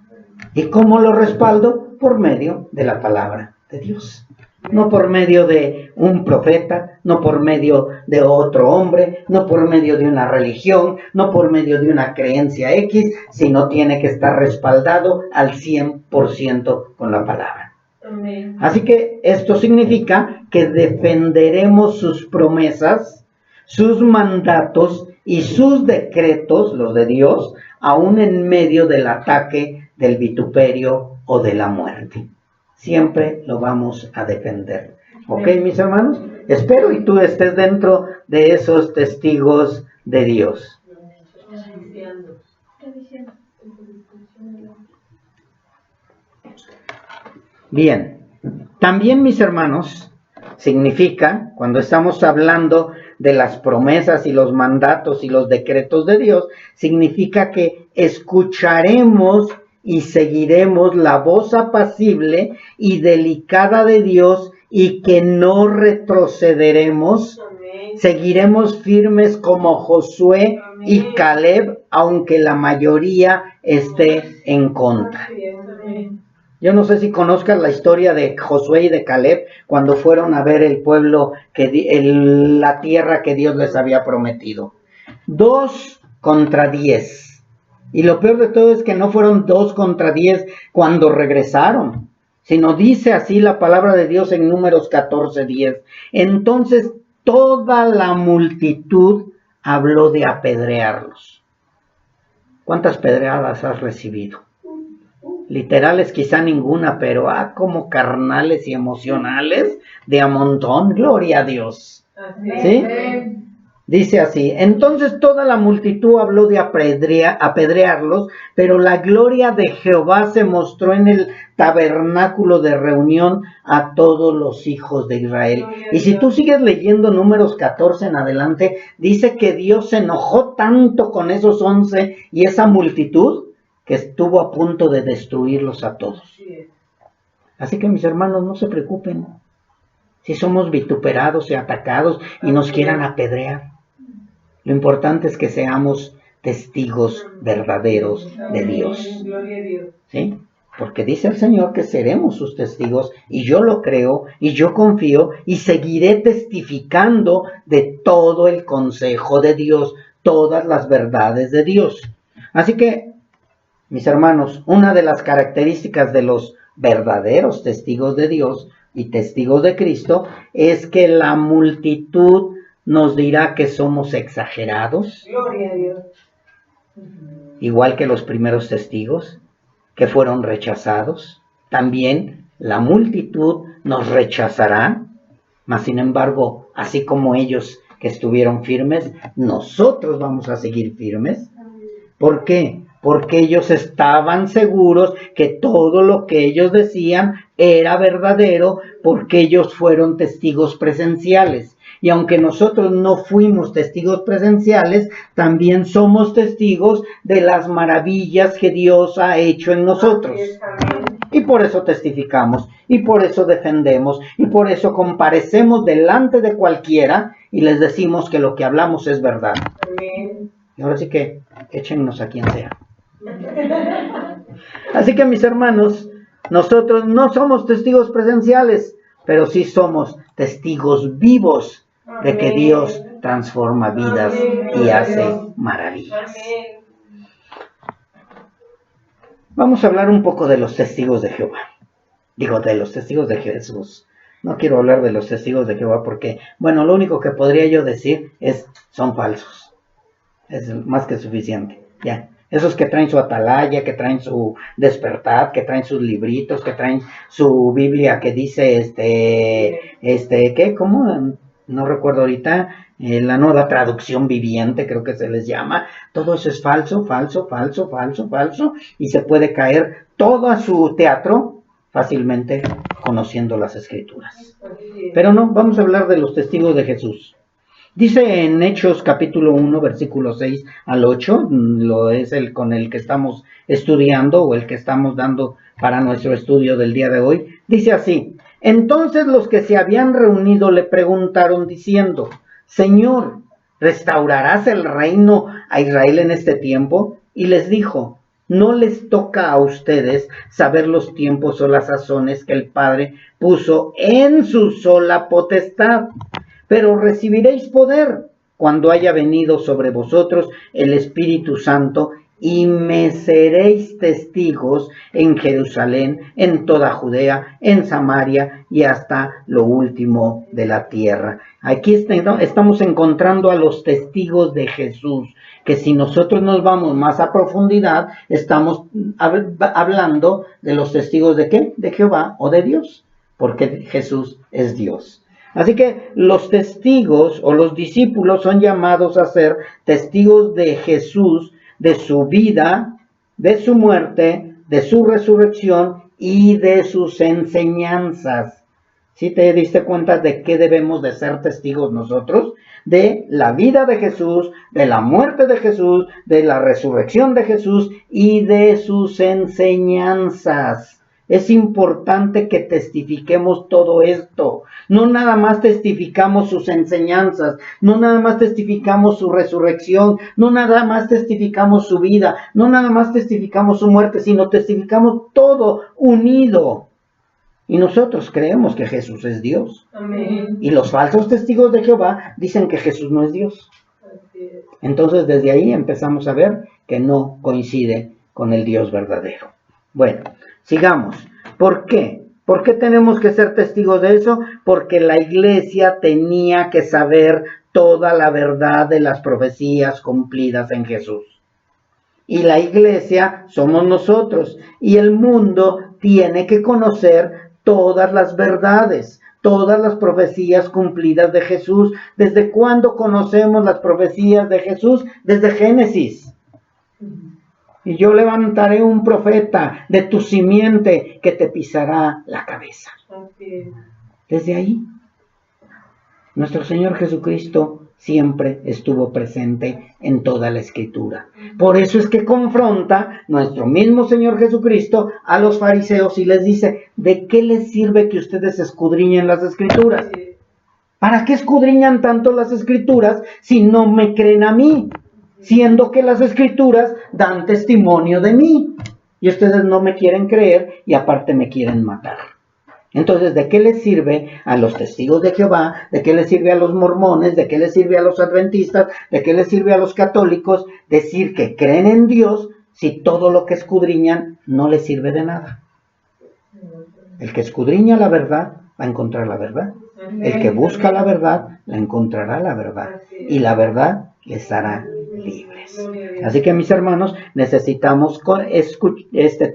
¿Y cómo lo respaldo? Por medio de la palabra de Dios. No por medio de un profeta, no por medio de otro hombre, no por medio de una religión, no por medio de una creencia X, sino tiene que estar respaldado al 100% con la palabra. Amén. Así que esto significa que defenderemos sus promesas, sus mandatos y sus decretos, los de Dios, aún en medio del ataque, del vituperio o de la muerte. Siempre lo vamos a defender. ¿Ok, mis hermanos? Espero y tú estés dentro de esos testigos de Dios. Bien, también, mis hermanos, significa, cuando estamos hablando de las promesas y los mandatos y los decretos de Dios, significa que escucharemos y seguiremos la voz apacible y delicada de Dios y que no retrocederemos. Amén. Seguiremos firmes como Josué y Caleb, aunque la mayoría esté en contra. Amén. Yo no sé si conozcas la historia de Josué y de Caleb cuando fueron a ver el pueblo, la tierra que Dios les había prometido. 2 contra 10. Y lo peor de todo es que no fueron 2 contra 10 cuando regresaron, sino dice así la palabra de Dios en Números 14:10. Entonces toda la multitud habló de apedrearlos. ¿Cuántas pedreadas has recibido? Literales quizá ninguna, pero como carnales y emocionales de a montón, gloria a Dios. ¿Sí? Dice así, entonces toda la multitud habló de apedrearlos, pero la gloria de Jehová se mostró en el tabernáculo de reunión a todos los hijos de Israel. Y si tú sigues leyendo Números 14 en adelante, dice que Dios se enojó tanto con esos 11 y esa multitud, que estuvo a punto de destruirlos a todos. Así que, mis hermanos, no se preocupen si somos vituperados y atacados y nos quieran apedrear. Lo importante es que seamos testigos verdaderos de Dios. ¿Sí? Porque dice el Señor que seremos sus testigos, y yo lo creo, y yo confío, y seguiré testificando de todo el consejo de Dios, todas las verdades de Dios. Así que, mis hermanos, una de las características de los verdaderos testigos de Dios y testigos de Cristo es que la multitud nos dirá que somos exagerados. Gloria a Dios. Igual que los primeros testigos que fueron rechazados. También la multitud nos rechazará, mas sin embargo, así como ellos que estuvieron firmes, nosotros vamos a seguir firmes. ¿Por qué? Porque ellos estaban seguros que todo lo que ellos decían era verdadero, porque ellos fueron testigos presenciales. Y aunque nosotros no fuimos testigos presenciales, también somos testigos de las maravillas que Dios ha hecho en nosotros. Y por eso testificamos, y por eso defendemos, y por eso comparecemos delante de cualquiera y les decimos que lo que hablamos es verdad. Amén. Y ahora sí que échennos a quien sea. Así que, mis hermanos, nosotros no somos testigos presenciales, pero sí somos testigos vivos de que Dios transforma vidas y hace maravillas. Vamos a hablar un poco de los testigos de Jehová. Digo, de los testigos de Jesús. No quiero hablar de los testigos de Jehová porque, bueno, lo único que podría yo decir es, son falsos. Es más que suficiente, ya. Esos que traen su atalaya, que traen su despertar, que traen sus libritos, que traen su Biblia que dice, ¿qué? ¿Cómo? No recuerdo ahorita, la nueva traducción viviente, creo que se les llama. Todo eso es falso, falso, falso, falso, falso, y se puede caer todo a su teatro fácilmente conociendo las Escrituras. Pero no, vamos a hablar de los testigos de Jesús. Dice en Hechos capítulo 1, versículo 6 al 8, es el con el que estamos estudiando o el que estamos dando para nuestro estudio del día de hoy. Dice así: entonces los que se habían reunido le preguntaron diciendo: Señor, ¿restaurarás el reino a Israel en este tiempo? Y les dijo: no les toca a ustedes saber los tiempos o las sazones que el Padre puso en su sola potestad. Pero recibiréis poder cuando haya venido sobre vosotros el Espíritu Santo, y me seréis testigos en Jerusalén, en toda Judea, en Samaria y hasta lo último de la tierra. Aquí estamos encontrando a los testigos de Jesús, que si nosotros nos vamos más a profundidad, estamos hablando de los testigos de ¿qué? De Jehová o de Dios, porque Jesús es Dios. Así que los testigos o los discípulos son llamados a ser testigos de Jesús, de su vida, de su muerte, de su resurrección y de sus enseñanzas. ¿Sí te diste cuenta de qué debemos de ser testigos nosotros? De la vida de Jesús, de la muerte de Jesús, de la resurrección de Jesús y de sus enseñanzas. Es importante que testifiquemos todo esto. No nada más testificamos sus enseñanzas, no nada más testificamos su resurrección, no nada más testificamos su vida, no nada más testificamos su muerte, sino testificamos todo unido. Y nosotros creemos que Jesús es Dios. Amén. Y los falsos testigos de Jehová dicen que Jesús no es Dios. Entonces desde ahí empezamos a ver que no coincide con el Dios verdadero. Bueno, sigamos. ¿Por qué? ¿Por qué tenemos que ser testigos de eso? Porque la iglesia tenía que saber toda la verdad de las profecías cumplidas en Jesús. Y la iglesia somos nosotros. Y el mundo tiene que conocer todas las verdades, todas las profecías cumplidas de Jesús. ¿Desde cuándo conocemos las profecías de Jesús? Desde Génesis. Y yo levantaré un profeta de tu simiente que te pisará la cabeza. Desde ahí, nuestro Señor Jesucristo siempre estuvo presente en toda la Escritura. Por eso es que confronta nuestro mismo Señor Jesucristo a los fariseos y les dice: ¿de qué les sirve que ustedes escudriñen las Escrituras? ¿Para qué escudriñan tanto las Escrituras si no me creen a mí? Siendo que las Escrituras dan testimonio de mí. Y ustedes no me quieren creer y aparte me quieren matar. Entonces, ¿de qué les sirve a los testigos de Jehová? ¿De qué les sirve a los mormones? ¿De qué les sirve a los adventistas? ¿De qué les sirve a los católicos decir que creen en Dios si todo lo que escudriñan no les sirve de nada? El que escudriña la verdad va a encontrar la verdad. El que busca la verdad la encontrará la verdad. Y la verdad les hará libres. Así que, mis hermanos, necesitamos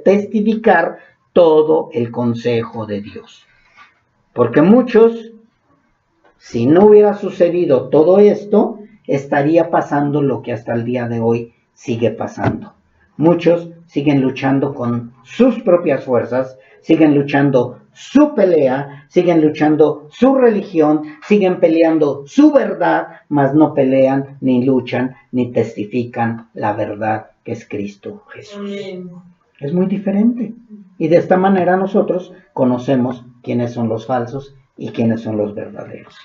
testificar todo el consejo de Dios. Porque muchos, si no hubiera sucedido todo esto, estaría pasando lo que hasta el día de hoy sigue pasando. Muchos siguen luchando con sus propias fuerzas, siguen luchando su pelea, siguen luchando su religión, siguen peleando su verdad, mas no pelean, ni luchan, ni testifican la verdad que es Cristo Jesús. Amén. Es muy diferente. Y de esta manera nosotros conocemos quiénes son los falsos y quiénes son los verdaderos.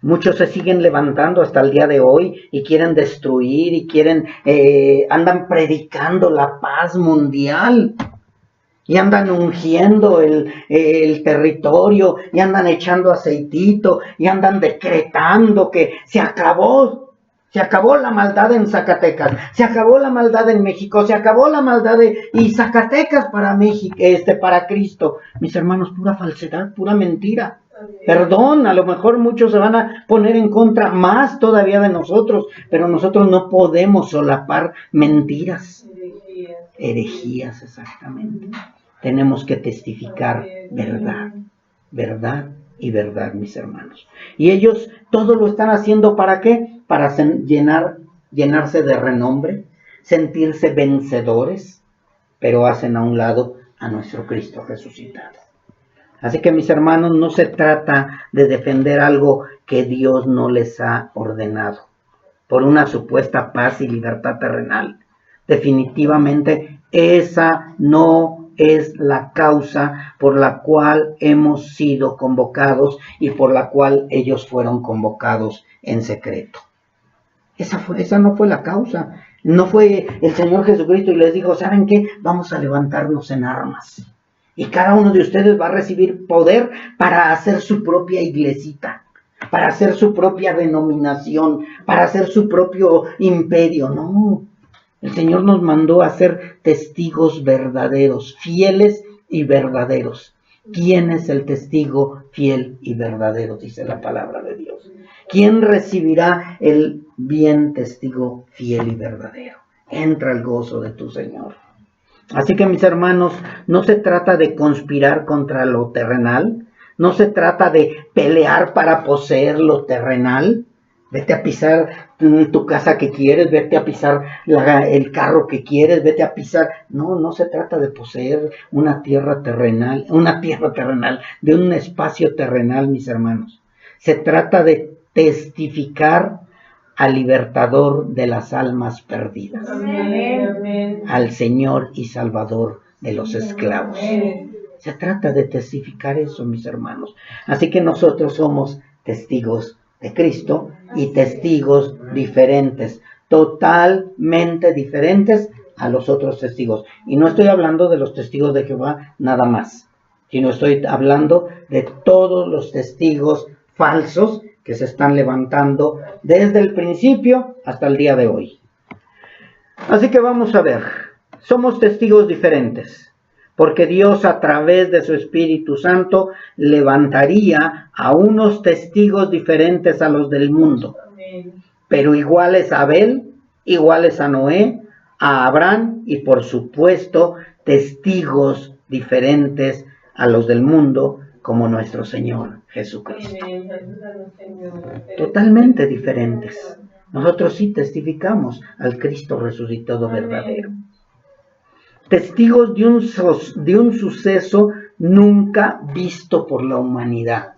Muchos se siguen levantando hasta el día de hoy y quieren destruir y andan predicando la paz mundial. Y andan ungiendo el territorio, y andan echando aceitito, y andan decretando que se acabó. Se acabó la maldad en Zacatecas, se acabó la maldad en México, se acabó la maldad y Zacatecas para México, para Cristo. Mis hermanos, pura falsedad, pura mentira. Perdón, a lo mejor muchos se van a poner en contra más todavía de nosotros, pero nosotros no podemos solapar mentiras. Herejías, exactamente. Tenemos que testificar verdad, verdad y verdad, mis hermanos. Y ellos todo lo están haciendo ¿para qué? Para llenarse de renombre, sentirse vencedores, pero hacen a un lado a nuestro Cristo resucitado. Así que, mis hermanos, no se trata de defender algo que Dios no les ha ordenado por una supuesta paz y libertad terrenal. Definitivamente esa no es la causa por la cual hemos sido convocados y por la cual ellos fueron convocados en secreto. Esa no fue la causa. No fue el Señor Jesucristo y les dijo, ¿saben qué? Vamos a levantarnos en armas. Y cada uno de ustedes va a recibir poder para hacer su propia iglesita, para hacer su propia denominación, para hacer su propio imperio. No, el Señor nos mandó a ser testigos verdaderos, fieles y verdaderos. ¿Quién es el testigo fiel y verdadero? Dice la palabra de Dios. ¿Quién recibirá el bien testigo fiel y verdadero? Entra el gozo de tu Señor. Así que, mis hermanos, no se trata de conspirar contra lo terrenal, no se trata de pelear para poseer lo terrenal. Vete a pisar tu casa que quieres, vete a pisar el carro que quieres, vete a pisar. No se trata de poseer una tierra terrenal, de un espacio terrenal, mis hermanos. Se trata de testificar al libertador de las almas perdidas, Amén. al Señor y Salvador de los esclavos. Se trata de testificar eso, mis hermanos. Así que nosotros somos testigos de Cristo y testigos diferentes, totalmente diferentes a los otros testigos. Y no estoy hablando de los testigos de Jehová nada más, sino estoy hablando de todos los testigos falsos que se están levantando desde el principio hasta el día de hoy. Así que vamos a ver, somos testigos diferentes, porque Dios a través de su Espíritu Santo levantaría a unos testigos diferentes a los del mundo, pero iguales a Abel, iguales a Noé, a Abraham y por supuesto testigos diferentes a los del mundo, como nuestro Señor Jesucristo. Totalmente diferentes. Nosotros sí testificamos al Cristo resucitado verdadero. Testigos de un suceso nunca visto por la humanidad.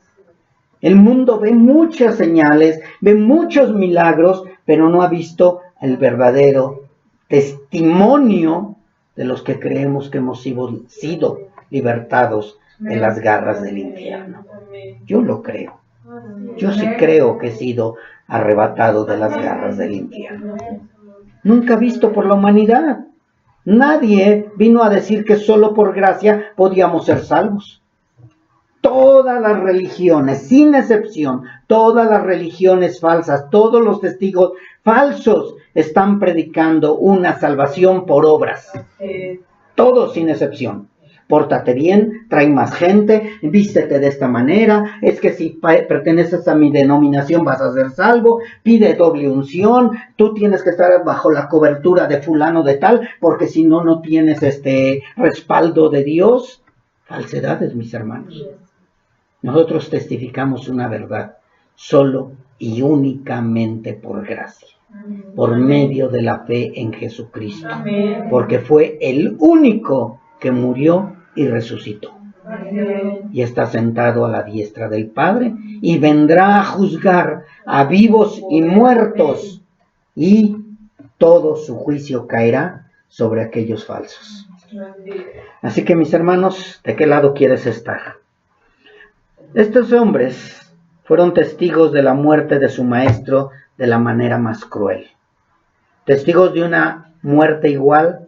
El mundo ve muchas señales, ve muchos milagros, pero no ha visto el testimonio de los que creemos que hemos sido libertados de las garras del infierno. Yo lo creo. Yo sí creo que he sido arrebatado de las garras del infierno. Nunca visto por la humanidad. Nadie vino a decir que solo por gracia podíamos ser salvos. Todas las religiones, sin excepción, todas las religiones falsas, todos los testigos falsos están predicando una salvación por obras. Todos sin excepción. Pórtate bien, trae más gente, vístete de esta manera, es que si perteneces a mi denominación vas a ser salvo, pide doble unción, tú tienes que estar bajo la cobertura de fulano de tal, porque si no, no tienes respaldo de Dios. Falsedades, mis hermanos. Nosotros testificamos una verdad, solo y únicamente por gracia, por medio de la fe en Jesucristo, porque fue el único que murió y resucitó. Y está sentado a la diestra del Padre y vendrá a juzgar a vivos y muertos, y todo su juicio caerá sobre aquellos falsos. Así que, mis hermanos, ¿de qué lado quieres estar? Estos hombres fueron testigos de la muerte de su maestro de la manera más cruel. Testigos de una muerte igual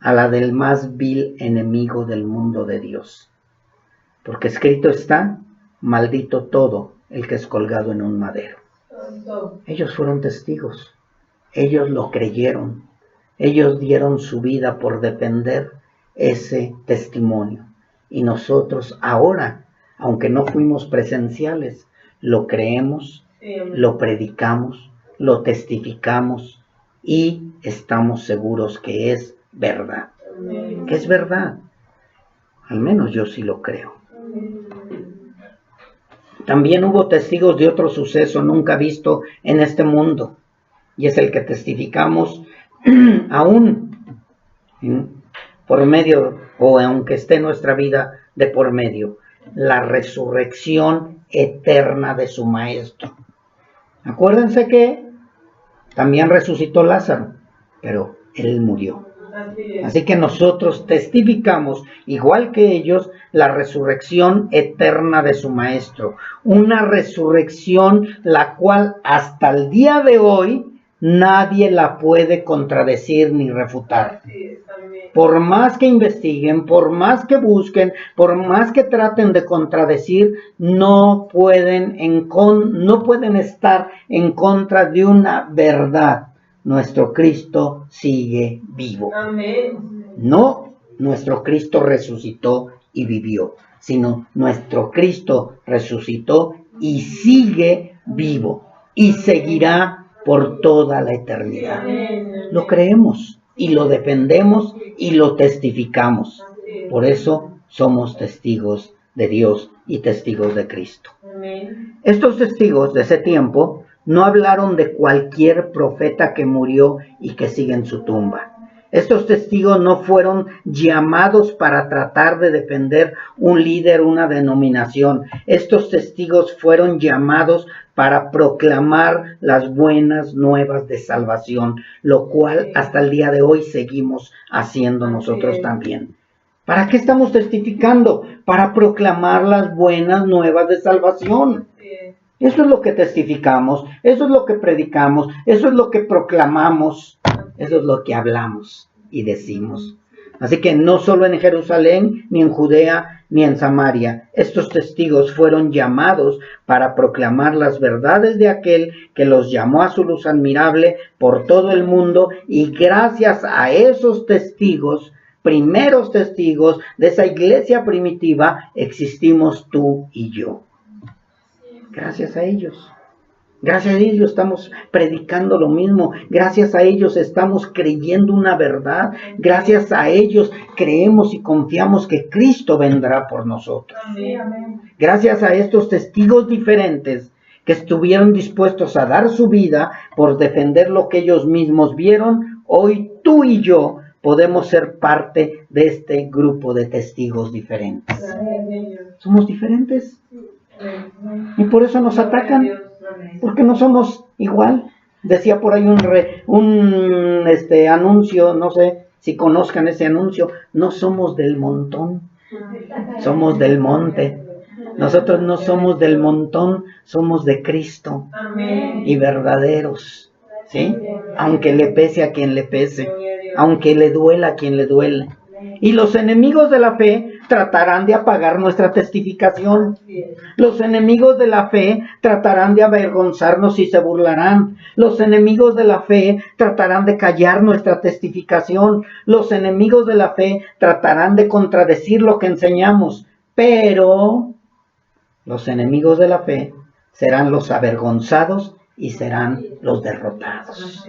a la del más vil enemigo del mundo de Dios. Porque escrito está, maldito todo el que es colgado en un madero. Ellos fueron testigos Ellos lo creyeron. Ellos dieron su vida por defender ese testimonio. Y nosotros ahora, aunque no fuimos presenciales, lo creemos, lo predicamos, lo testificamos y estamos seguros que es verdad. Que es verdad. Al menos yo sí lo creo. También hubo testigos de otro suceso nunca visto en este mundo. Y es el que testificamos aún por medio, o aunque esté nuestra vida de por medio, la resurrección eterna de su Maestro. Acuérdense que también resucitó Lázaro, pero él murió. Así que nosotros testificamos, igual que ellos, la resurrección eterna de su Maestro. Una resurrección la cual hasta el día de hoy nadie la puede contradecir ni refutar. Por más que investiguen, por más que busquen, por más que traten de contradecir, no pueden estar en contra de una verdad. Nuestro Cristo sigue vivo. Amén. No nuestro Cristo resucitó y vivió, sino nuestro Cristo resucitó y sigue vivo y seguirá por toda la eternidad. Lo creemos y lo defendemos y lo testificamos. Por eso somos testigos de Dios y testigos de Cristo. Estos testigos de ese tiempo no hablaron de cualquier profeta que murió y que sigue en su tumba. Estos testigos no fueron llamados para tratar de defender un líder, una denominación. Estos testigos fueron llamados para proclamar las buenas nuevas de salvación, lo cual hasta el día de hoy seguimos haciendo nosotros también. ¿Para qué estamos testificando? Para proclamar las buenas nuevas de salvación. Eso es lo que testificamos, eso es lo que predicamos, eso es lo que proclamamos, eso es lo que hablamos y decimos. Así que no solo en Jerusalén, ni en Judea, ni en Samaria, estos testigos fueron llamados para proclamar las verdades de aquel que los llamó a su luz admirable por todo el mundo, y gracias a esos testigos, primeros testigos de esa iglesia primitiva, existimos tú y yo. Gracias a ellos. Gracias a ellos estamos predicando lo mismo. Gracias a ellos estamos creyendo una verdad. Gracias a ellos creemos y confiamos que Cristo vendrá por nosotros. Gracias a estos testigos diferentes que estuvieron dispuestos a dar su vida por defender lo que ellos mismos vieron, hoy tú y yo podemos ser parte de este grupo de testigos diferentes. Somos diferentes. Y por eso nos atacan, porque no somos igual. Decía por ahí un anuncio, no sé si conozcan ese anuncio, no somos del montón, somos del monte. Nosotros no somos del montón, somos de Cristo. Amén. Y verdaderos, ¿sí? Aunque le pese a quien le pese, aunque le duela a quien le duele. Y los enemigos de la fe tratarán de apagar nuestra testificación. Los enemigos de la fe tratarán de avergonzarnos y se burlarán. Los enemigos de la fe tratarán de callar nuestra testificación. Los enemigos de la fe tratarán de contradecir lo que enseñamos. Pero los enemigos de la fe serán los avergonzados y serán los derrotados.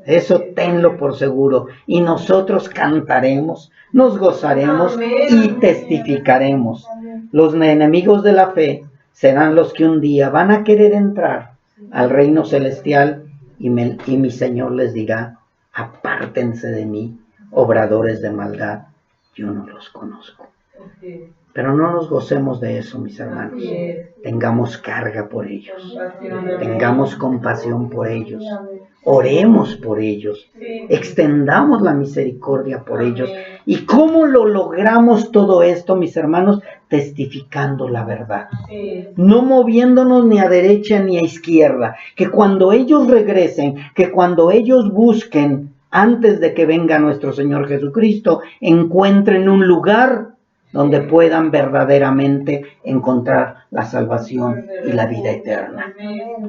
Eso tenlo por seguro. Y nosotros cantaremos, nos gozaremos y testificaremos. Los enemigos de la fe serán los que un día van a querer entrar al reino celestial y mi Señor les dirá: apártense de mí, obradores de maldad, yo no los conozco. Pero no nos gocemos de eso, mis hermanos. Tengamos carga por ellos. Tengamos compasión por ellos. Oremos por ellos. Extendamos la misericordia por ellos. ¿Y cómo lo logramos todo esto, mis hermanos? Testificando la verdad. No moviéndonos ni a derecha ni a izquierda. Que cuando ellos regresen, que cuando ellos busquen, antes de que venga nuestro Señor Jesucristo, encuentren un lugar donde puedan verdaderamente encontrar la salvación y la vida eterna.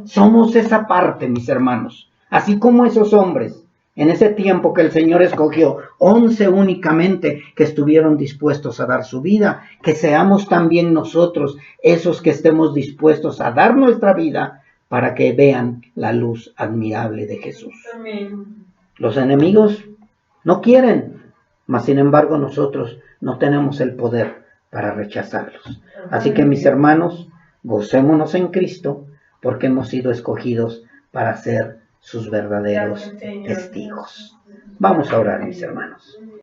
Somos esa parte, mis hermanos. Así como esos hombres, en ese tiempo que el Señor escogió, 11 únicamente que estuvieron dispuestos a dar su vida, que seamos también nosotros esos que estemos dispuestos a dar nuestra vida para que vean la luz admirable de Jesús. Amén. Los enemigos no quieren, mas sin embargo nosotros no tenemos el poder para rechazarlos. Así que mis hermanos, gocémonos en Cristo porque hemos sido escogidos para ser sus verdaderos testigos. Vamos a orar, mis hermanos.